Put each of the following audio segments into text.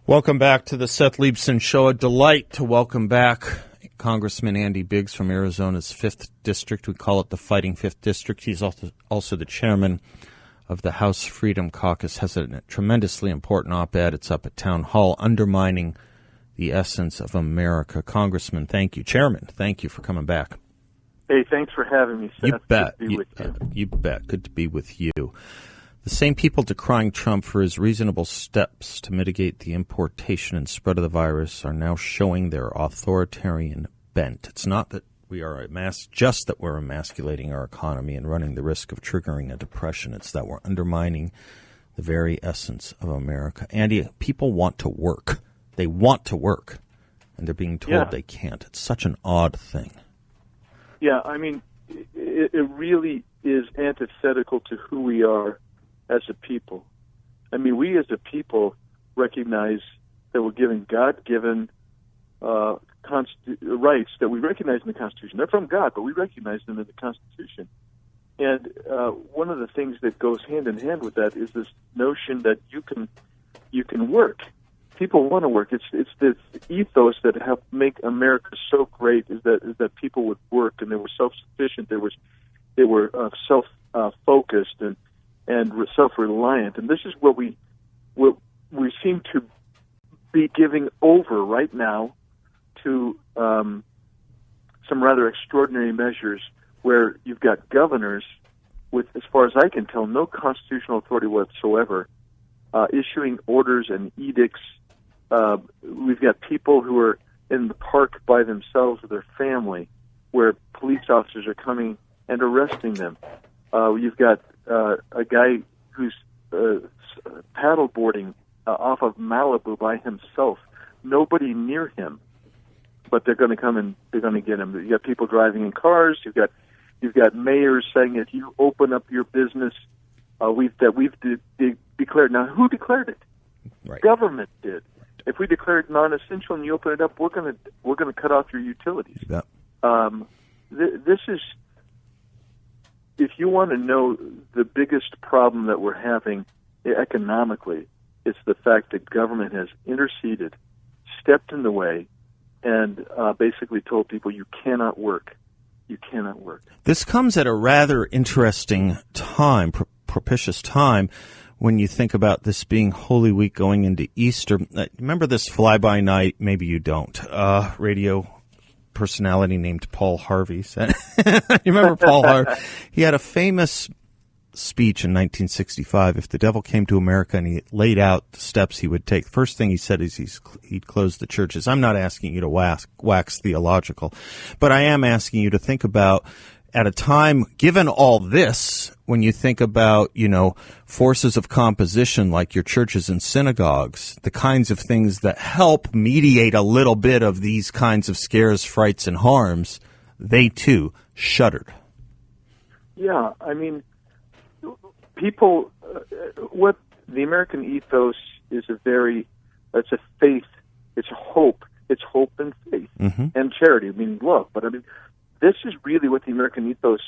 Welcome back to the Seth Leibsohn Show. A delight to welcome back Congressman Andy Biggs from Arizona's 5th District. We call it the Fighting 5th District. He's also the chairman of the House Freedom Caucus. Has a tremendously important op-ed. It's up at Town Hall, undermining the essence of America. Congressman, thank you. Chairman, thank you for coming back. Hey, thanks for having me, Seth. You bet. Good to be with you. You bet. Good to be with you. The same people decrying Trump for his reasonable steps to mitigate the importation and spread of the virus are now showing their authoritarian bent. It's not that we are just that we're emasculating our economy and running the risk of triggering a depression. It's that we're undermining the very essence of America. Andy, people want to work. They want to work, and they're being told they can't. It's such an odd thing. Yeah, I mean, it really is antithetical to who we are as a people. I mean, we as a people recognize that we're given God-given rights that we recognize in the Constitution. They're from God, but we recognize them in the Constitution. And one of the things that goes hand in hand with that is this notion that you can work. People want to work. It's this ethos that helped make America so great is that people would work and they were self-sufficient. They were self-focused and self-reliant. And this is what we seem to be giving over right now to some rather extraordinary measures where you've got governors with, as far as I can tell, no constitutional authority whatsoever, issuing orders and edicts. We've got people who are in the park by themselves with their family, where police officers are coming and arresting them. You've got a guy who's paddleboarding off of Malibu by himself, nobody near him, but they're going to come and they're going to get him. You got people driving in cars. You've got mayors saying if you open up your business, we've declared. Now, who declared it? Right. Government did. If we declare it non-essential and you open it up, we're going to cut off your utilities. Yep. This is, if you want to know the biggest problem that we're having economically, it's the fact that government has interceded, stepped in the way, and basically told people you cannot work. You cannot work. This comes at a rather interesting time, propitious time, when you think about this being Holy Week going into Easter. Remember this fly-by-night, maybe you don't, radio personality named Paul Harvey. You remember Paul Harvey? He had a famous speech in 1965. If the devil came to America and he laid out the steps he would take, first thing he said is he'd close the churches. I'm not asking you to wax theological, but I am asking you to think about, at a time, given all this, when you think about, forces of composition like your churches and synagogues, the kinds of things that help mediate a little bit of these kinds of scares, frights, and harms, they too shuddered. Yeah, I mean, people, what the American ethos is it's a faith, it's hope and faith, and charity, meaning love. But I mean, this is really what the American ethos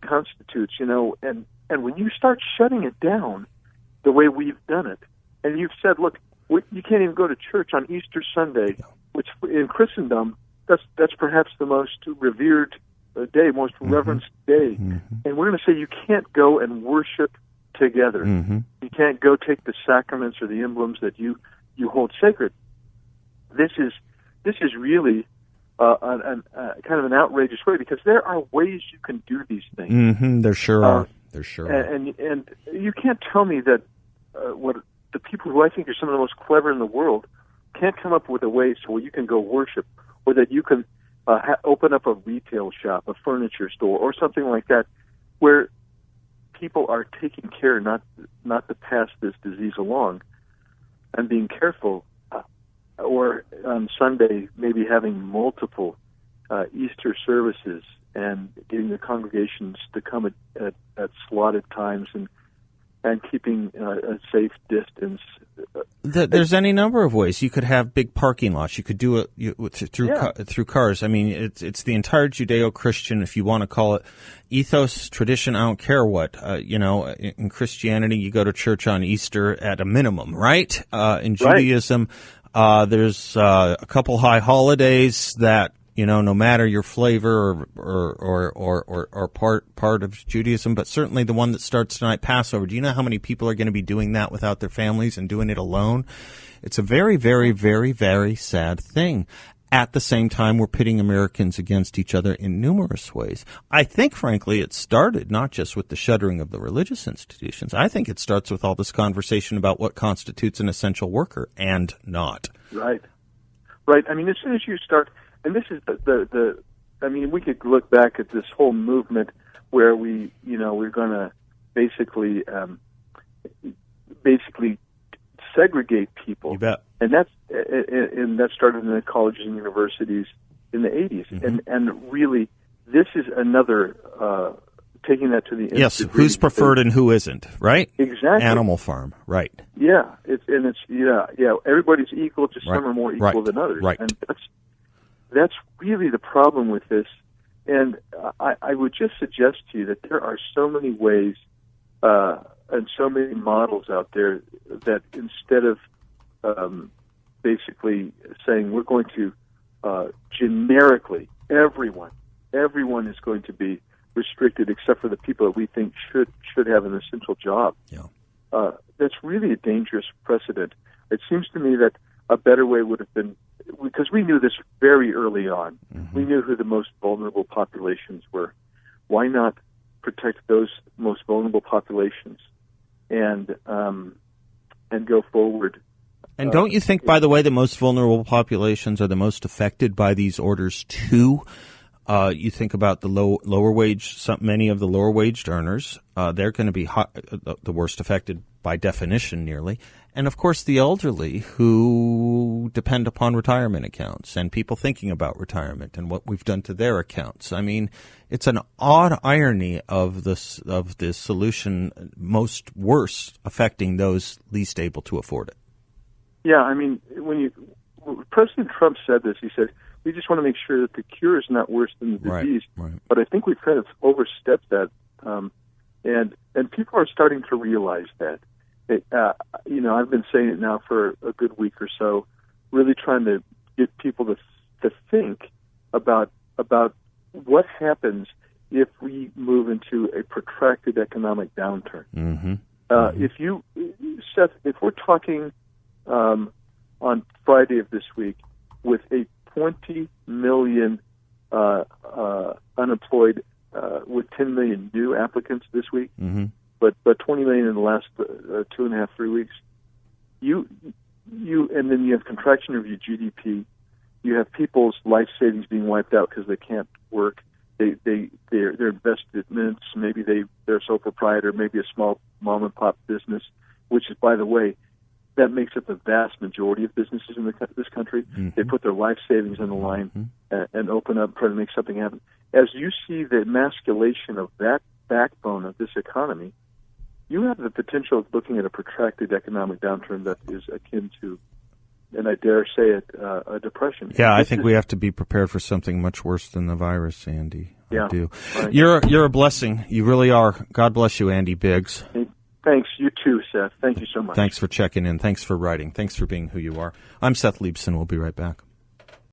constitutes, and when you start shutting it down the way we've done it, and you've said, look, you can't even go to church on Easter Sunday, which in Christendom, that's perhaps the most revered day, most reverenced day, and we're going to say you can't go and worship together. You can't go take the sacraments or the emblems that you hold sacred. This is really kind of an outrageous way, because there are ways you can do these things. There sure are. There sure are. And you can't tell me that what the people who I think are some of the most clever in the world can't come up with a way so you can go worship, or that you can open up a retail shop, a furniture store, or something like that, where people are taking care not to pass this disease along and being careful. Or on Sunday, maybe having multiple Easter services and getting the congregations to come at slotted times and keeping a safe distance. There's any number of ways. You could have big parking lots. You could do it through cars. I mean, it's the entire Judeo-Christian, if you want to call it, ethos, tradition. I don't care what. In Christianity, you go to church on Easter at a minimum, right? In Judaism, there's a couple high holidays that, no matter your flavor or part of Judaism, but certainly the one that starts tonight, Passover. Do you know how many people are going to be doing that without their families and doing it alone? It's a very, very, very, very sad thing. At the same time, we're pitting Americans against each other in numerous ways. I think, frankly, it started not just with the shuttering of the religious institutions. I think it starts with all this conversation about what constitutes an essential worker and not. Right. I mean, as soon as you start... And this is I mean, we could look back at this whole movement where we're going to basically segregate people. You bet. And that started in the colleges and universities in the 80s. Mm-hmm. And really, this is another, taking that to the yes, who's preferred and who isn't, right? Exactly. Animal Farm, right. Yeah, everybody's equal, just some are more equal than others. Right. And that's really the problem with this. And I would just suggest to you that there are so many ways and so many models out there that instead of basically saying we're going to generically, everyone is going to be restricted except for the people that we think should have an essential job. Yeah. That's really a dangerous precedent. It seems to me that a better way would have been, because we knew this very early on. Mm-hmm. We knew who the most vulnerable populations were. Why not protect those most vulnerable populations and go forward? And don't you think, by the way, the most vulnerable populations are the most affected by these orders too? You think about the lower wage. Many of the lower waged earners, they're going to be the worst affected by definition, nearly. And of course, the elderly who depend upon retirement accounts and people thinking about retirement and what we've done to their accounts. I mean, it's an odd irony of the solution most worst affecting those least able to afford it. Yeah, I mean, when President Trump said this, he said, we just want to make sure that the cure is not worse than the disease. Right. But I think we've kind of overstepped that, and people are starting to realize that. I've been saying it now for a good week or so, really trying to get people to think about what happens if we move into a protracted economic downturn. Mm-hmm. Seth, if we're talking on Friday of this week with a 20 million unemployed, with 10 million new applicants this week, mm-hmm. but 20 million in the last 2.5-3 weeks. And then you have contraction of your GDP. You have people's life savings being wiped out because they can't work. They're investments. Maybe they're a sole proprietor. Maybe a small mom and pop business, which is, by the way, that makes up the vast majority of businesses in this country. Mm-hmm. They put their life savings on the line and open up, try to make something happen. As you see the emasculation of that backbone of this economy, you have the potential of looking at a protracted economic downturn that is akin to, and I dare say it, a depression. Yeah, I think we have to be prepared for something much worse than the virus, Andy. Yeah, I do. Right. You're a blessing. You really are. God bless you, Andy Biggs. Thanks. You too, Seth. Thank you so much. Thanks for checking in. Thanks for writing. Thanks for being who you are. I'm Seth Leibsohn. We'll be right back.